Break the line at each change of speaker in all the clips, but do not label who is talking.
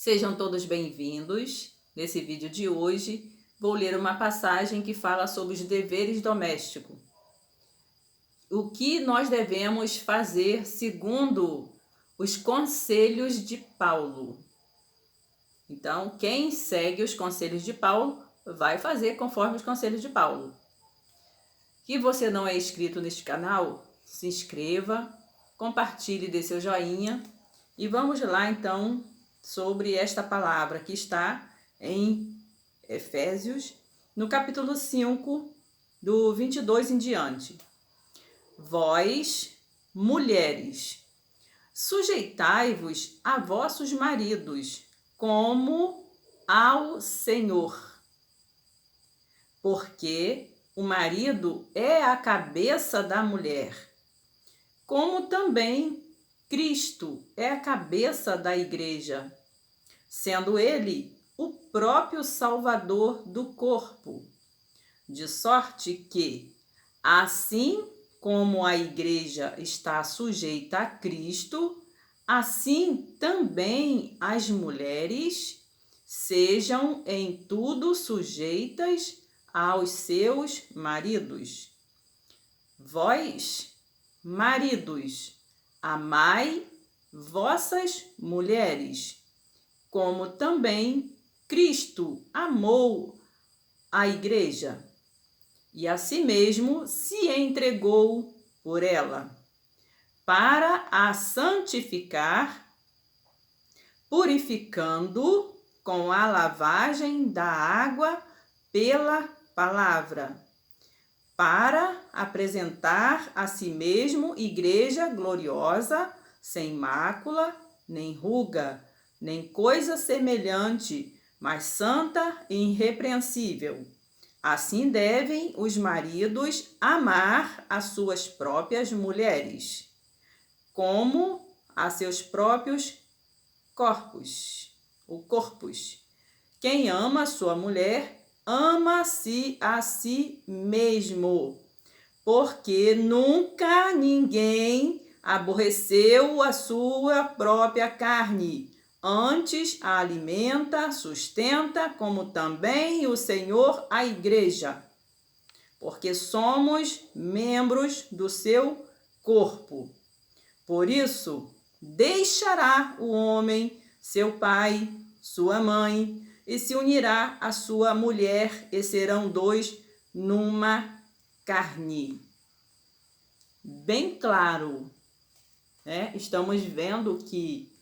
Sejam todos bem-vindos. Nesse vídeo de hoje, vou ler uma passagem que fala sobre os deveres domésticos. O que nós devemos fazer segundo os conselhos de Paulo. Então, quem segue os conselhos de Paulo, vai fazer conforme os conselhos de Paulo. Se você não é inscrito neste canal, se inscreva, compartilhe, dê seu joinha e vamos lá então sobre esta palavra que está em Efésios, no capítulo 5, do 22 em diante. Vós, mulheres, sujeitai-vos a vossos maridos, como ao Senhor. Porque o marido é a cabeça da mulher, como também Cristo é a cabeça da igreja, sendo ele o próprio Salvador do corpo, de sorte que, assim como a igreja está sujeita a Cristo, assim também as mulheres sejam em tudo sujeitas aos seus maridos. Vós, maridos, amai vossas mulheres, como também Cristo amou a igreja e a si mesmo se entregou por ela, para a santificar, purificando com a lavagem da água pela palavra, para apresentar a si mesmo igreja gloriosa, sem mácula, nem ruga, nem coisa semelhante, mas santa e irrepreensível. Assim devem os maridos amar as suas próprias mulheres, como a seus próprios corpos. Quem ama sua mulher, ama-se a si mesmo, porque nunca ninguém aborreceu a sua própria carne, antes a alimenta, sustenta, como também o Senhor a igreja, porque somos membros do seu corpo. Por isso, deixará o homem seu pai, sua mãe, e se unirá à sua mulher, e serão dois numa carne. Bem claro, né? Estamos vendo que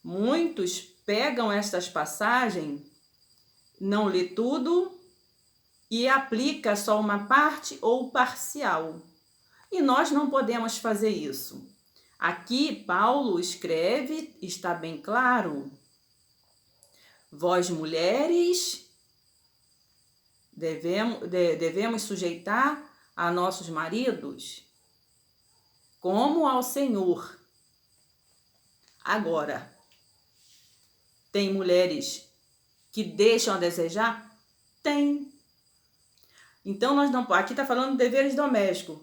muitos pegam estas passagens, não lê tudo e aplica só uma parte ou parcial. E nós não podemos fazer isso. Aqui Paulo escreve, está bem claro: vós, mulheres, devemos sujeitar a nossos maridos como ao Senhor. Agora, tem mulheres que deixam a desejar? Tem. Então, nós não... Aqui está falando de deveres domésticos.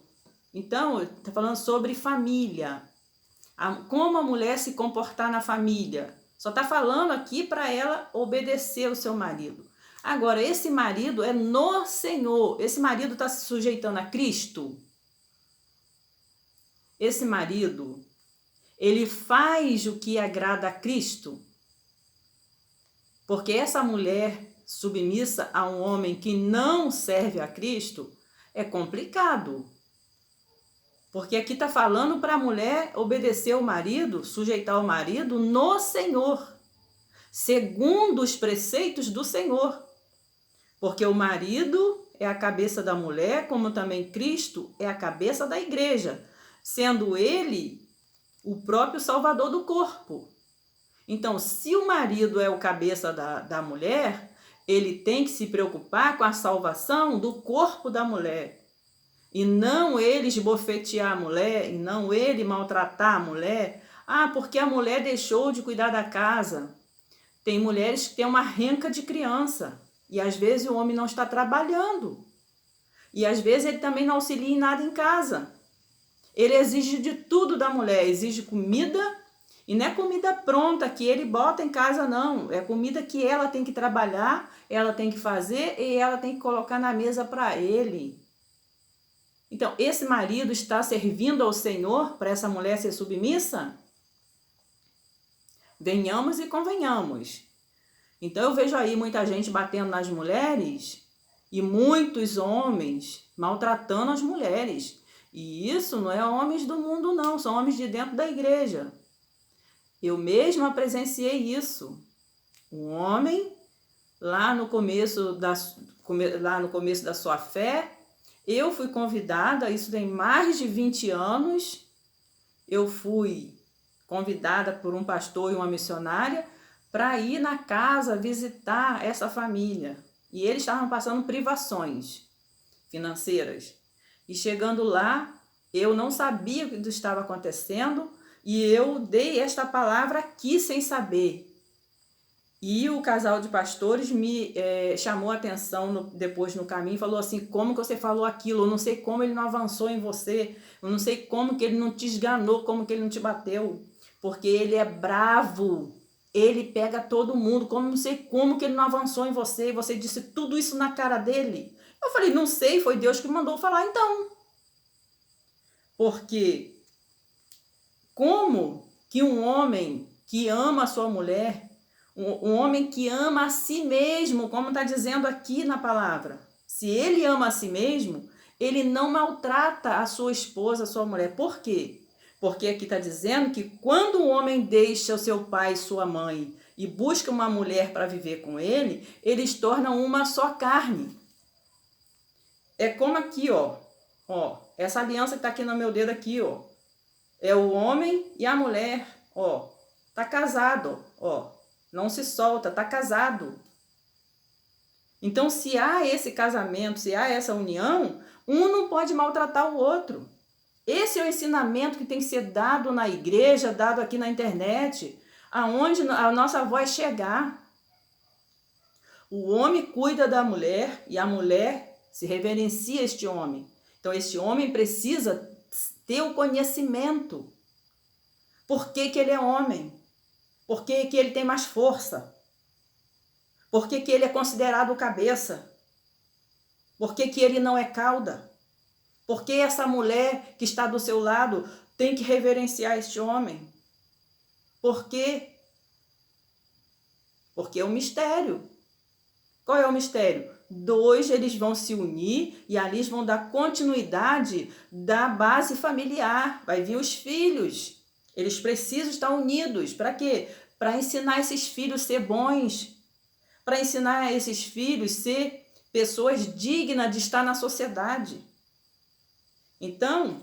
Então, está falando sobre família. Como a mulher se comportar na família. Só está falando aqui para ela obedecer o seu marido. Agora, esse marido é no Senhor. Esse marido está se sujeitando a Cristo. Esse marido, ele faz o que agrada a Cristo. Porque essa mulher submissa a um homem que não serve a Cristo é complicado. Porque aqui está falando para a mulher obedecer o marido, sujeitar o marido no Senhor, segundo os preceitos do Senhor. Porque o marido é a cabeça da mulher, como também Cristo é a cabeça da igreja, sendo ele o próprio Salvador do corpo. Então, se o marido é o cabeça da mulher, ele tem que se preocupar com a salvação do corpo da mulher. E não ele esbofetear a mulher, e não ele maltratar a mulher. Porque a mulher deixou de cuidar da casa. Tem mulheres que têm uma renca de criança. E às vezes o homem não está trabalhando. E às vezes ele também não auxilia em nada em casa. Ele exige de tudo da mulher. Exige comida, E não é comida pronta que ele bota em casa, não. É comida que ela tem que trabalhar, ela tem que fazer e ela tem que colocar na mesa para ele. Então, esse marido está servindo ao Senhor para essa mulher ser submissa? Venhamos e convenhamos. Então, eu vejo aí muita gente batendo nas mulheres e muitos homens maltratando as mulheres. E isso não é homens do mundo, não. São homens de dentro da igreja. Eu mesma presenciei isso. Um homem, lá no começo da sua fé, eu fui convidada, isso tem mais de 20 anos, eu fui convidada por um pastor e uma missionária para ir na casa visitar essa família. E eles estavam passando privações financeiras. E chegando lá, eu não sabia o que estava acontecendo, e eu dei esta palavra aqui sem saber. E o casal de pastores me chamou a atenção depois no caminho e falou assim: como que você falou aquilo? Eu não sei como ele não avançou em você. Eu não sei como que ele não te esganou, como que ele não te bateu. Porque ele é bravo. Ele pega todo mundo. Como não sei como que ele não avançou em você. E você disse tudo isso na cara dele. Eu falei: não sei, foi Deus que mandou falar então. Porque como que um homem que ama a sua mulher, um homem que ama a si mesmo, como está dizendo aqui na palavra, se ele ama a si mesmo, ele não maltrata a sua esposa, a sua mulher. Por quê? Porque aqui está dizendo que quando um homem deixa o seu pai e sua mãe e busca uma mulher para viver com ele, eles tornam uma só carne. É como aqui, ó, essa aliança que está aqui no meu dedo aqui, ó. É o homem e a mulher, ó, tá casado, ó, não se solta, tá casado. Então, se há esse casamento, se há essa união, um não pode maltratar o outro. Esse é o ensinamento que tem que ser dado na igreja, dado aqui na internet, aonde a nossa voz chegar. O homem cuida da mulher e a mulher se reverencia a este homem. Então, este homem precisa ter o conhecimento. Por que que ele é homem? Por que que ele tem mais força? Por que que ele é considerado cabeça? Por que que ele não é cauda? Por que essa mulher que está do seu lado tem que reverenciar este homem? Por quê? Porque é um mistério. Qual é o mistério? Dois, eles vão se unir e ali eles vão dar continuidade da base familiar. Vai vir os filhos. Eles precisam estar unidos. Para quê? Para ensinar esses filhos a ser bons. Para ensinar esses filhos a ser pessoas dignas de estar na sociedade. Então,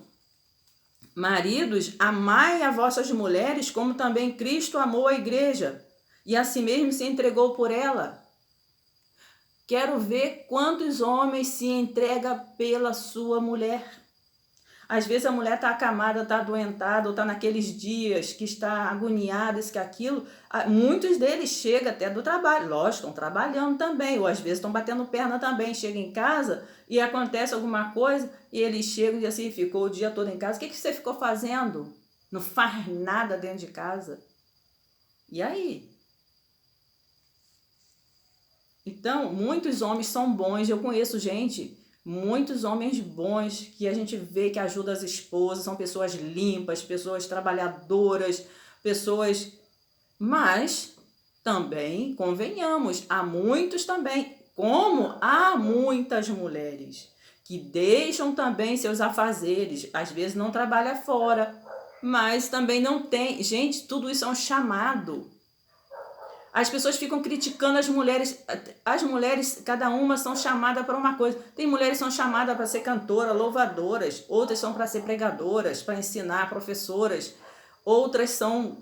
maridos, amai as vossas mulheres como também Cristo amou a igreja e a si mesmo se entregou por ela. Quero ver quantos homens se entregam pela sua mulher. Às vezes a mulher está acamada, está adoentada, ou está naqueles dias que está agoniada, isso que aquilo. Muitos deles chegam até do trabalho. Lógico, estão trabalhando também, ou às vezes estão batendo perna também. Chegam em casa e acontece alguma coisa e eles chegam e assim, ficou o dia todo em casa. O que você ficou fazendo? Não faz nada dentro de casa. E aí? Então, muitos homens são bons. Eu conheço muitos homens bons que a gente vê que ajudam as esposas, são pessoas limpas, pessoas trabalhadoras, pessoas... Mas também, convenhamos, há muitos também, como há muitas mulheres que deixam também seus afazeres, às vezes não trabalha fora, mas também não tem... Gente, tudo isso é um chamado. As pessoas ficam criticando as mulheres. As mulheres, cada uma são chamadas para uma coisa. Tem mulheres que são chamadas para ser cantora, louvadoras. Outras são para ser pregadoras, para ensinar, professoras. Outras são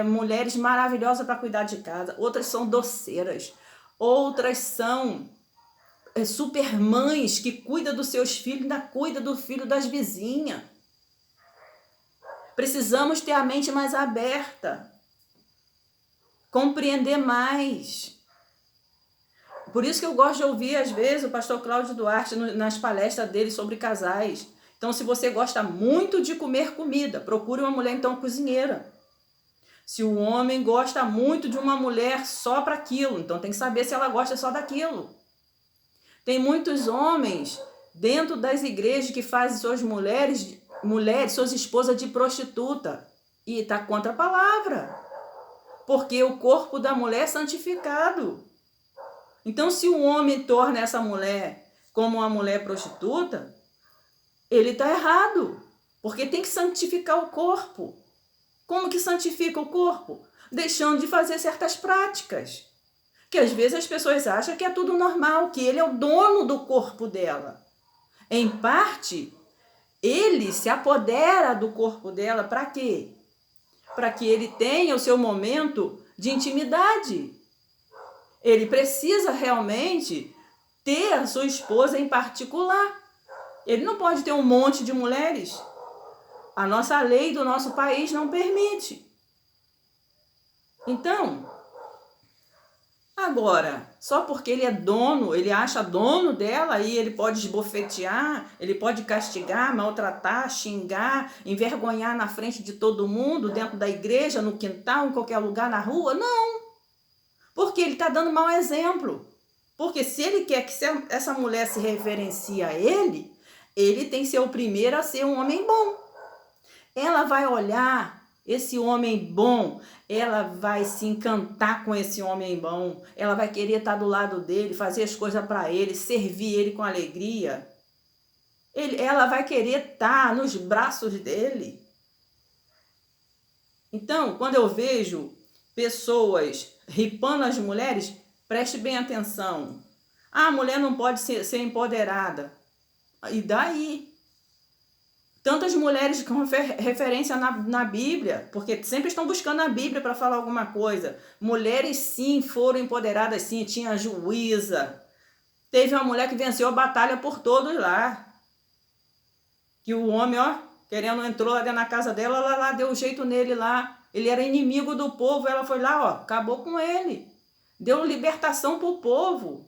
mulheres maravilhosas para cuidar de casa. Outras são doceiras. Outras são super mães que cuidam dos seus filhos, ainda cuidam do filho das vizinhas. Precisamos ter a mente mais aberta. Compreender mais. Por isso que eu gosto de ouvir, às vezes, o pastor Cláudio Duarte nas palestras dele sobre casais. Então, se você gosta muito de comer comida, procure uma mulher, então, cozinheira. Se o homem gosta muito de uma mulher só para aquilo, então tem que saber se ela gosta só daquilo. Tem muitos homens dentro das igrejas que fazem suas mulheres, suas esposas de prostituta. E está contra a palavra. Porque o corpo da mulher é santificado. Então, se o homem torna essa mulher como uma mulher prostituta, ele está errado. Porque tem que santificar o corpo. Como que santifica o corpo? Deixando de fazer certas práticas. Que às vezes as pessoas acham que é tudo normal, que ele é o dono do corpo dela. Em parte, ele se apodera do corpo dela para quê? Para que ele tenha o seu momento de intimidade. Ele precisa realmente ter a sua esposa em particular. Ele não pode ter um monte de mulheres. A nossa lei do nosso país não permite. Então, agora, só porque ele é dono, ele acha dono dela, aí ele pode esbofetear, ele pode castigar, maltratar, xingar, envergonhar na frente de todo mundo, dentro da igreja, no quintal, em qualquer lugar, na rua? Não. Porque ele está dando mau exemplo. Porque se ele quer que essa mulher se reverencie a ele, ele tem que ser o primeiro a ser um homem bom. Ela vai olhar esse homem bom, ela vai se encantar com esse homem bom, ela vai querer estar do lado dele, fazer as coisas para ele, servir ele com alegria. Ela vai querer estar nos braços dele. Então, quando eu vejo pessoas ripando as mulheres, preste bem atenção. A mulher não pode ser empoderada. E daí? Tantas mulheres com referência na Bíblia, porque sempre estão buscando a Bíblia para falar alguma coisa. Mulheres, sim, foram empoderadas, sim. Tinha a juíza. Teve uma mulher que venceu a batalha por todos lá. Que o homem, querendo, entrou lá dentro da casa dela, ela lá deu um jeito nele lá. Ele era inimigo do povo, ela foi lá, acabou com ele. Deu libertação para o povo.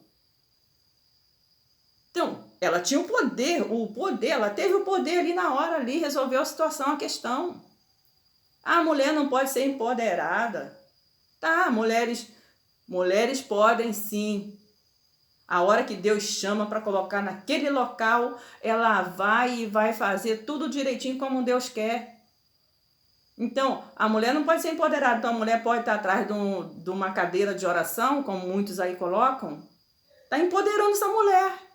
Então, ela tinha o poder, ela teve o poder ali na hora, ali, resolveu a situação, a questão. A mulher não pode ser empoderada. Tá, mulheres podem sim. A hora que Deus chama para colocar naquele local, ela vai e vai fazer tudo direitinho como Deus quer. Então, a mulher não pode ser empoderada. Então, a mulher pode estar atrás de uma cadeira de oração, como muitos aí colocam. Está empoderando essa mulher.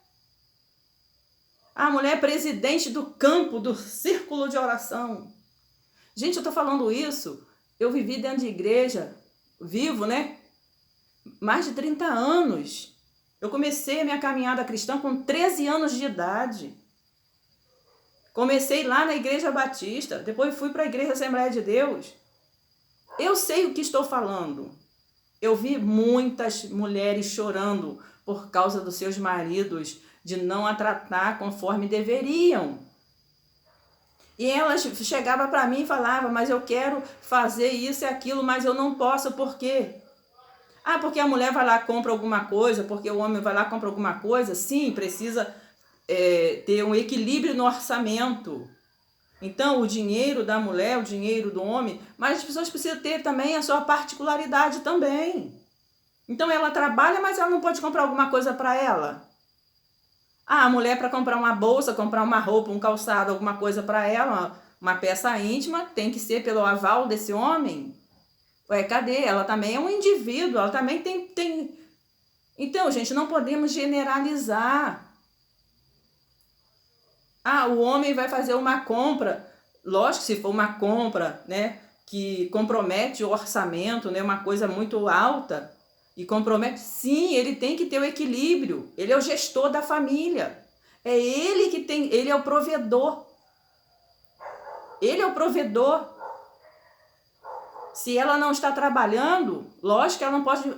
A mulher é presidente do campo, do círculo de oração. Gente, eu estou falando isso. Eu vivi dentro de igreja, vivo, né? Mais de 30 anos. Eu comecei a minha caminhada cristã com 13 anos de idade. Comecei lá na Igreja Batista, depois fui para a Igreja Assembleia de Deus. Eu sei o que estou falando. Eu vi muitas mulheres chorando por causa dos seus maridos, de não a tratar conforme deveriam. E elas chegavam para mim e falavam, mas eu quero fazer isso e aquilo, mas eu não posso, por quê? Porque a mulher vai lá e compra alguma coisa, porque o homem vai lá e compra alguma coisa. Sim, precisa ter um equilíbrio no orçamento. Então, o dinheiro da mulher, o dinheiro do homem, mas as pessoas precisam ter também a sua particularidade também. Então, ela trabalha, mas ela não pode comprar alguma coisa para ela. A mulher para comprar uma bolsa, comprar uma roupa, um calçado, alguma coisa para ela, uma peça íntima, tem que ser pelo aval desse homem. Cadê? Ela também é um indivíduo, ela também tem... Então, gente, não podemos generalizar. O homem vai fazer uma compra, lógico, se for uma compra, né, que compromete o orçamento, né, uma coisa muito alta, e compromete, sim, ele tem que ter o equilíbrio, ele é o gestor da família, ele é o provedor, Se ela não está trabalhando, lógico que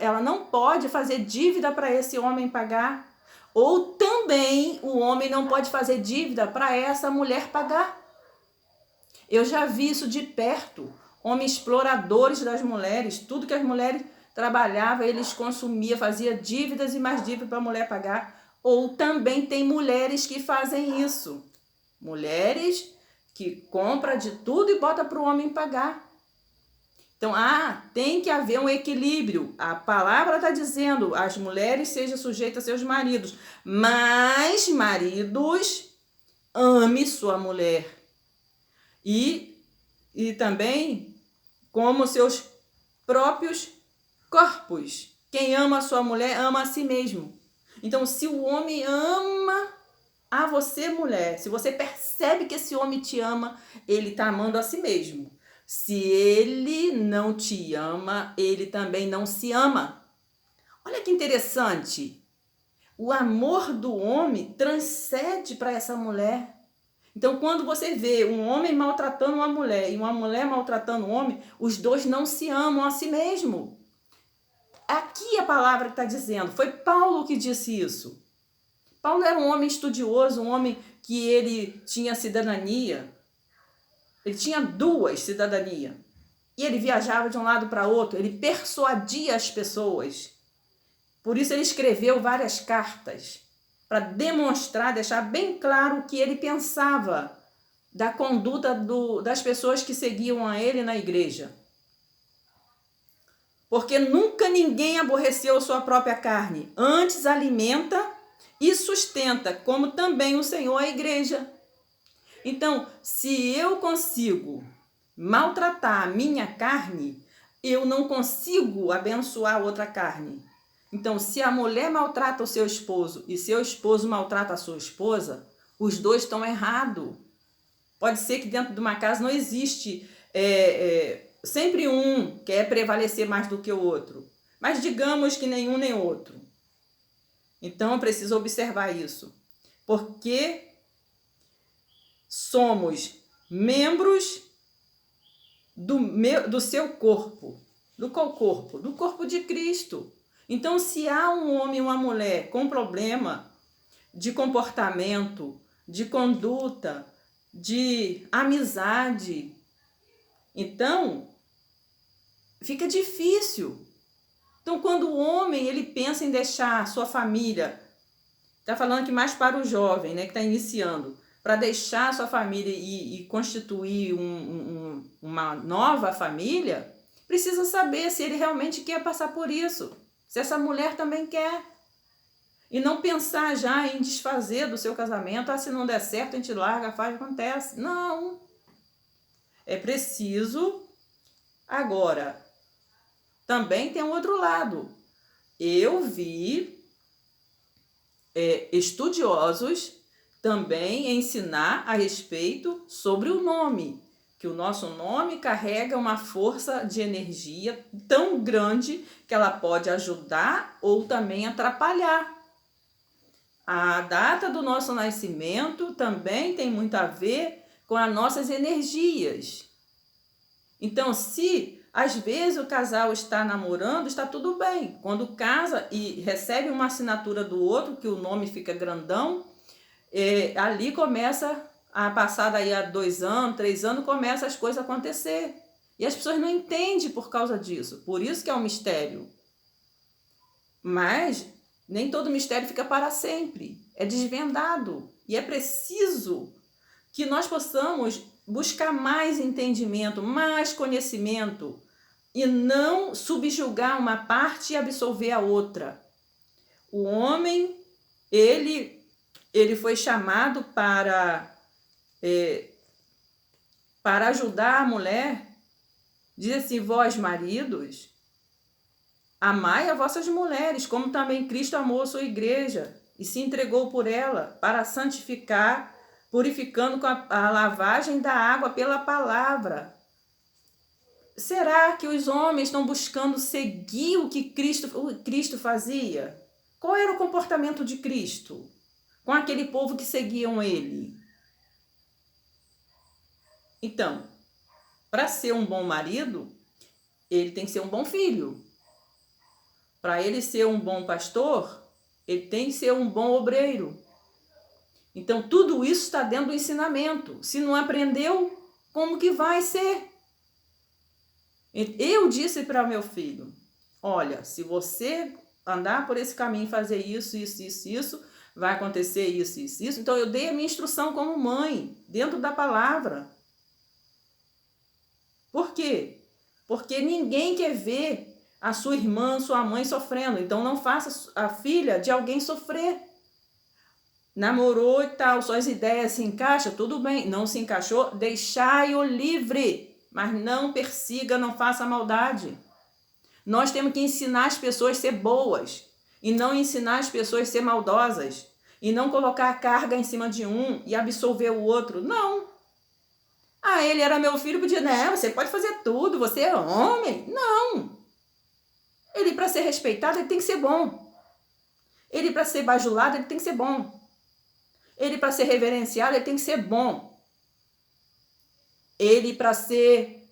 ela não pode fazer dívida para esse homem pagar. Ou também o homem não pode fazer dívida para essa mulher pagar. Eu já vi isso de perto. Homens exploradores das mulheres, tudo que as mulheres trabalhavam, eles consumiam, faziam dívidas e mais dívidas para a mulher pagar. Ou também tem mulheres que fazem isso. Mulheres que compram de tudo e botam para o homem pagar. Então, tem que haver um equilíbrio. A palavra está dizendo, as mulheres sejam sujeitas a seus maridos, mas maridos, ame sua mulher. E também como seus próprios corpos. Quem ama a sua mulher, ama a si mesmo. Então, se o homem ama a você, mulher, se você percebe que esse homem te ama, ele está amando a si mesmo. Se ele não te ama, ele também não se ama. Olha que interessante. O amor do homem transcende para essa mulher. Então, quando você vê um homem maltratando uma mulher e uma mulher maltratando um homem, os dois não se amam a si mesmo. Aqui a palavra está dizendo, foi Paulo que disse isso. Paulo era um homem estudioso, um homem que ele tinha cidadania. Ele tinha 2 cidadanias. E ele viajava de um lado para outro, ele persuadia as pessoas. Por isso ele escreveu várias cartas, para demonstrar, deixar bem claro o que ele pensava da conduta das pessoas que seguiam a ele na igreja. Porque nunca ninguém aborreceu a sua própria carne, antes alimenta e sustenta, como também o Senhor a igreja. Então, se eu consigo maltratar a minha carne, eu não consigo abençoar outra carne. Então, se a mulher maltrata o seu esposo e seu esposo maltrata a sua esposa, os dois estão errados. Pode ser que dentro de uma casa não existe sempre um quer prevalecer mais do que o outro. Mas digamos que nenhum nem outro. Então, eu preciso observar isso. Porque somos membros do seu corpo. Do qual corpo? Do corpo de Cristo. Então, se há um homem e uma mulher com problema de comportamento, de conduta, de amizade, então fica difícil. Então, quando o homem ele pensa em deixar a sua família, está falando aqui mais para o jovem, né, que está iniciando, para deixar a sua família e constituir uma nova família, precisa saber se ele realmente quer passar por isso, se essa mulher também quer. E não pensar já em desfazer do seu casamento, se não der certo a gente larga, faz, acontece. Não. É preciso. Agora, também tem um outro lado. Eu vi estudiosos também ensinar a respeito sobre o nome, que o nosso nome carrega uma força de energia tão grande que ela pode ajudar ou também atrapalhar. A data do nosso nascimento também tem muito a ver com as nossas energias. Então, se às vezes o casal está namorando, está tudo bem. Quando casa e recebe uma assinatura do outro, que o nome fica grandão, ali começa a passar daí a 2 anos, 3 anos, começa as coisas a acontecer. E as pessoas não entendem por causa disso. Por isso que é um mistério. Mas nem todo mistério fica para sempre. É desvendado. E é preciso que nós possamos buscar mais entendimento, mais conhecimento e não subjugar uma parte e absolver a outra. O homem, ele foi chamado para ajudar a mulher. Diz assim, vós maridos, amai a vossas mulheres, como também Cristo amou a sua igreja e se entregou por ela para santificar, purificando com a lavagem da água pela palavra. Será que os homens estão buscando seguir o que Cristo fazia? Qual era o comportamento de Cristo com aquele povo que seguiam ele? Então, para ser um bom marido, ele tem que ser um bom filho. Para ele ser um bom pastor, ele tem que ser um bom obreiro. Então, tudo isso está dentro do ensinamento. Se não aprendeu, como que vai ser? Eu disse para meu filho, olha, se você andar por esse caminho e fazer isso, vai acontecer isso. Então, eu dei a minha instrução como mãe, dentro da palavra. Por quê? Porque ninguém quer ver a sua irmã, sua mãe sofrendo. Então não faça a filha de alguém sofrer. Namorou e tal, suas ideias se encaixam, tudo bem. Não se encaixou, deixai-o livre. Mas não persiga, não faça maldade. Nós temos que ensinar as pessoas a ser boas. E não ensinar as pessoas a ser maldosas. E não colocar a carga em cima de um e absolver o outro. Não. Ah, ele era meu filho, podia... Não, você pode fazer tudo, você é homem. Não. Ele, para ser respeitado, ele tem que ser bom. Ele, para ser bajulado, ele tem que ser bom. Ele, para ser reverenciado, ele tem que ser bom. Ele, para ser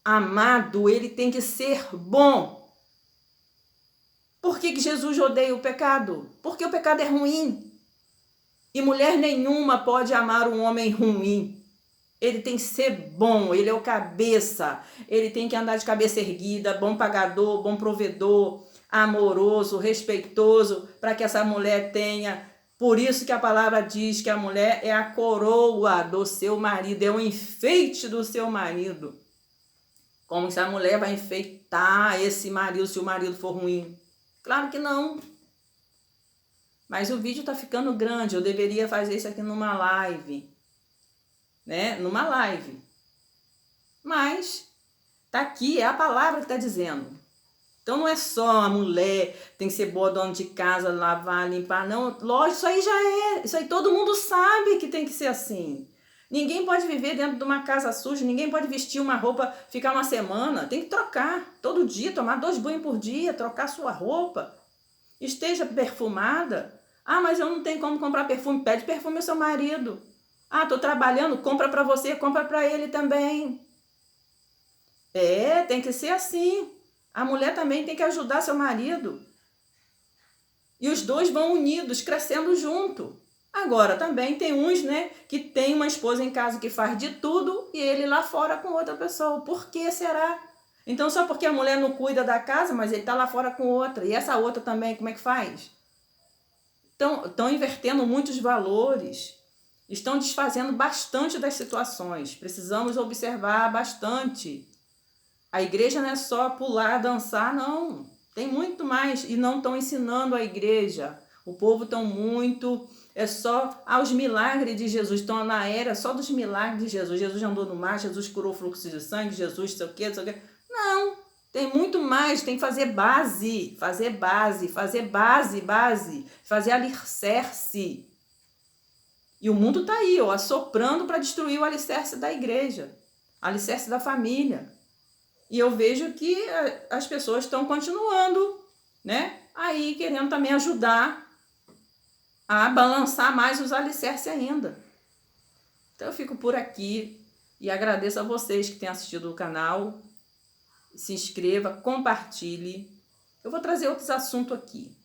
amado, ele tem que ser bom. Por que Jesus odeia o pecado? Porque o pecado é ruim. E mulher nenhuma pode amar um homem ruim. Ele tem que ser bom, ele é o cabeça. Ele tem que andar de cabeça erguida, bom pagador, bom provedor, amoroso, respeitoso, para que essa mulher tenha. Por isso que a palavra diz que a mulher é a coroa do seu marido, é o enfeite do seu marido. Como se a mulher vai enfeitar esse marido se o marido for ruim? Claro que não. Mas o vídeo está ficando grande, eu deveria fazer isso aqui numa live. Né? Numa live. Mas tá aqui, é a palavra que está dizendo. Então não é só a mulher tem que ser boa dona de casa, lavar, limpar, não. Lógico, isso aí já é. Isso aí todo mundo sabe que tem que ser assim. Ninguém pode viver dentro de uma casa suja, ninguém pode vestir uma roupa, ficar uma semana. Tem que trocar todo dia, tomar 2 banhos por dia, trocar sua roupa. Esteja perfumada. Ah, mas eu não tenho como comprar perfume. Pede perfume ao seu marido. Ah, tô trabalhando, compra para você, compra para ele também. É, tem que ser assim. A mulher também tem que ajudar seu marido. E os dois vão unidos, crescendo junto. Agora, também tem uns, né, que tem uma esposa em casa que faz de tudo e ele lá fora com outra pessoa. Por que será? Então, só porque a mulher não cuida da casa, mas ele tá lá fora com outra. E essa outra também, como é que faz? Estão invertendo muitos valores. Estão desfazendo bastante das situações. Precisamos observar bastante. A igreja não é só pular, dançar, não. Tem muito mais. E não estão ensinando a igreja. O povo está muito... É só aos milagres de Jesus. Estão na era só dos milagres de Jesus. Jesus andou no mar, Jesus curou o fluxo de sangue, Jesus sei o quê, sei o quê. Não. Tem muito mais. Tem que fazer base. Fazer base. Fazer base. Fazer alicerce. E o mundo está aí, ó, assoprando para destruir o alicerce da igreja, alicerce da família. E eu vejo que as pessoas estão continuando, né? Aí querendo também ajudar a balançar mais os alicerces ainda. Então eu fico por aqui e agradeço a vocês que têm assistido o canal. Se inscreva, compartilhe. Eu vou trazer outros assuntos aqui.